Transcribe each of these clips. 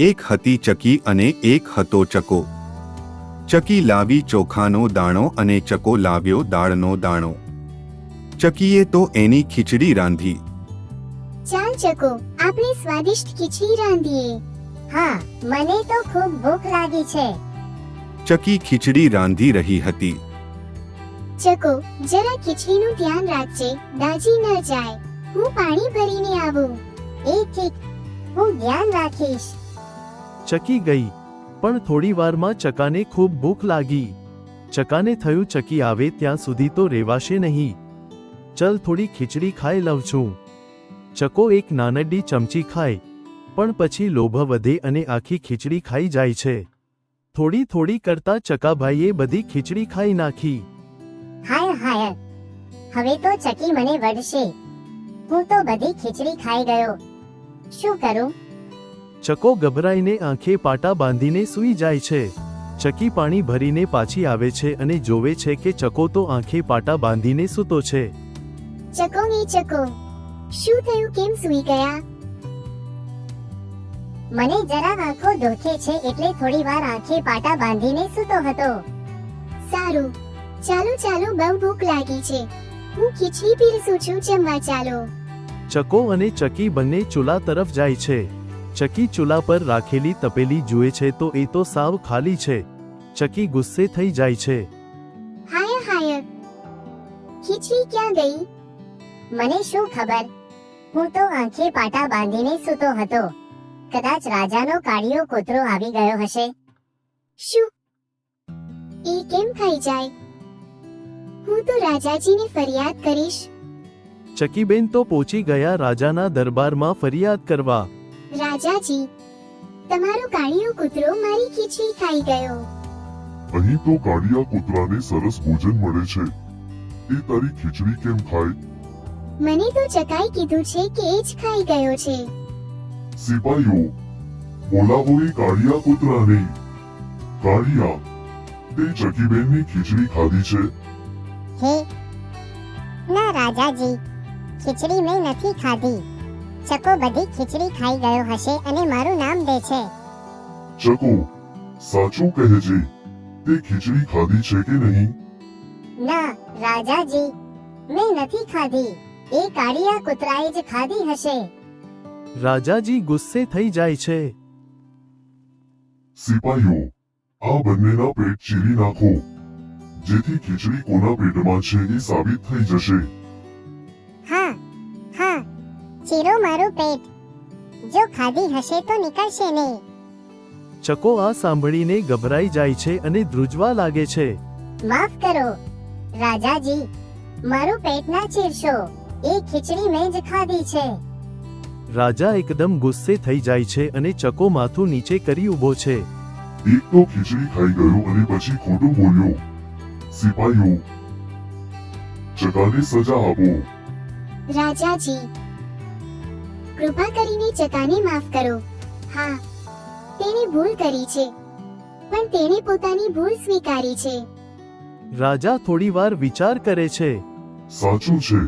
એક હતી ચકી અને એક હતો ચકો. ચકી લાવી ચોખાનો દાણો અને ચકો લાવ્યો દાળનો દાણો. ચકીએ તો એની ખીચડી રાંધી. ચાલ ચકો, આપણે સ્વાદિષ્ટ ખીચડી રાંધીએ. હા, મને તો ખૂબ ભૂખ લાગી છે. ચકી ખીચડી રાંધી રહી હતી. ચકો, જરા ખીચડીનું ધ્યાન રાખજે, દાજી ન જાય. હું પાણી ભરીને આવું. એ ઠીક, હું ધ્યાન રાખીશ. ચકી ગઈ, પણ થોડી વારમાં ચકાને ખૂબ ભૂખ લાગી. ચકાને થયું ચકી આવે ત્યાં સુધી તો રેવાશે નહીં. ચલ થોડી ખીચડી ખાઈ લઉં છું. ચકો એક નાનકડી ચમચી ખાય, પણ પછી લોભ વધે અને આખી ખીચડી ખાઈ જાય છે. થોડી થોડી કરતા ચકાભાઈએ બધી ખીચડી ખાઈ નાખી. હાય હાય, હવે તો ચકી મને વઢશે. હું તો બધી ખીચડી ખાઈ ગયો. શું કરું? ચકો ગભરાઈને આંખે પાટા બાંધીને સૂઈ જાય છે. ચકી પાણી ભરીને પાછી આવે છે અને જોવે છે કે ચકો તો આંખે પાટા બાંધીને સૂતો છે. ચકો ને ચકો, શું થયું? કેમ સૂઈ ગયા? મને જરા આંખો દુખે છે એટલે થોડી વાર આંખે પાટા બાંધીને સૂતો હતો. સારું, ચાલો ચાલો, બહુ ભૂખ લાગી છે. હું ખીચડી પીરસું છું, જમવા ચાલો. ચકો અને ચકી બંને ચૂલા તરફ જાય છે. ચકી ચૂલા પર રાખેલી તપેલી જુએ છે તો એ તો સાવ ખાલી છે. ચકી ગુસ્સે થઈ જાય છે. હાય હાય, ખીચડી ક્યાં ગઈ? મને શું ખબર? હું તો આંખે પાટા બાંધીને સૂતો હતો. કદાચ રાજાનો કાળિયો કૂતરો આવી ગયો હશે. શું? એ કેમ ખાઈ જાય? હું તો રાજાજીને ફરિયાદ કરીશ. ચકીબેન તો પહોંચી ગયા રાજાના દરબારમાં ફરિયાદ કરવા. રાજાજી, તમારો કાળિયો કૂતરો મારી ખીચડી ખાઈ ગયો. અહીં તો કાળિયા કૂતરાને સરસ ભોજન મળે છે. એ તારી ખીચડી કેમ ખાય? મને તો ચકાએ કીધું છે કે એ જ ખાઈ ગયો છે. સિપાહીઓ, બોલાવો એ કાળિયા કૂતરાને. કાળિયા, તે ચકીબેનની ખીચડી ખાધી છે? હે ના રાજાજી, ખીચડી મેં નથી ખાધી. ચકો બધી ખીચડી ખાઈ ગયો હશે અને મારું નામ દે છે. ચકો, સાચું કહેજે, તે ખીચડી ખાધી છે કે નહીં? ના રાજાજી, મેં નથી ખાધી. એ કાળિયા કૂતરાએ જ ખાધી હશે. રાજાજી ગુસ્સે થઈ જાય છે. સિપાહીઓ, આ બંનેના પેટ ચીરી નાખો, જેથી ખીચડી કોના પેટમાં છે એ સાબિત થઈ જશે. હા હા, ચીરો મારું પેટ. જો ખાધી હશે તો નીકળશે નહીં. ચકો આ સાંભળીને ગભરાઈ જાય છે અને ધ્રુજવા લાગે છે. માફ કરો રાજાજી, મારું પેટ ના ચીરશો. એ ખીચડી મેં જ ખાધી છે. રાજા એકદમ ગુસ્સે થઈ જાય છે અને ચકો માથું નીચે કરી ઊભો છે. એક તો ખીચડી ખાઈ ગયો અને પછી ખોટું બોલ્યો. સિપાહીઓ, ચકાને સજા આપો. રાજાજી, કૃપા કરીને ચકાને માફ કરો. હા, તેણે ભૂલ કરી છે, પણ તેણે પોતાની ભૂલ સ્વીકારી છે. રાજા થોડીવાર વિચાર કરે છે. સાચું છે,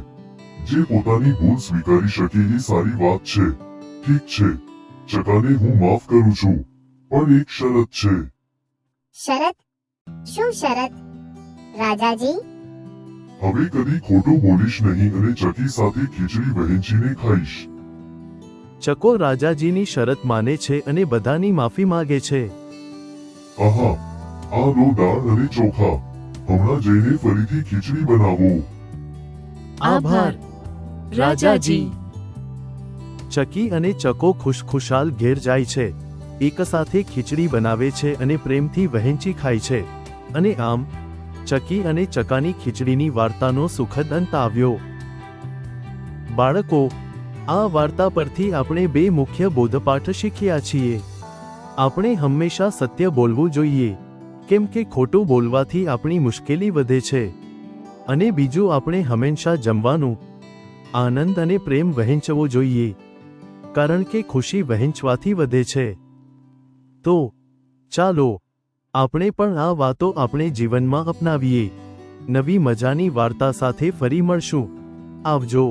જે પોતાની ભૂલ સ્વીકારી શકે એ સારી વાત છે. ઠીક છે, ચકાને હું માફ કરું છું, પણ એક શરત છે. શરત? શું શરત રાજાજી? હવે કદી ખોટું બોલીશ નહીં અને ચકી સાથે ખીચડી વહેંચીને ખાઈશ. ચકો રાજાજીની શરત માને છે અને બધાની માફી માંગે છે. આહા, આ લો દાળ અને ચોખા. હમણાં જઈને ફરીથી ખીચડી બનાવો. આભાર રાજાજી. ચકી અને ચકો ખુશખુશાલ ઘેર જાય છે. એક સાથે ખીચડી બનાવે છે અને પ્રેમથી વહેંચી ખાય છે. અને આમ ચકી અને ચકાની ખીચડીની વાર્તાનો સુખદ અંત આવ્યો. બાળકો, આ વાર્તા પરથી આપણે બે મુખ્ય બોધપાઠ શીખ્યા છીએ. આપણે હંમેશા સત્ય બોલવું જોઈએ, કેમ કે ખોટું બોલવાથી આપણી મુશ્કેલી વધે છે. અને બીજું, આપણે હંમેશા જમવાનું આનંદ અને પ્રેમ વહેંચવો જોઈએ, કારણ કે ખુશી વહેંચવાથી વધે છે. તો ચાલો આપણે પણ આ વાતો આપણે જીવનમાં અપનાવીએ. નવી મજાની વાર્તા સાથે ફરી મળશું. આવજો.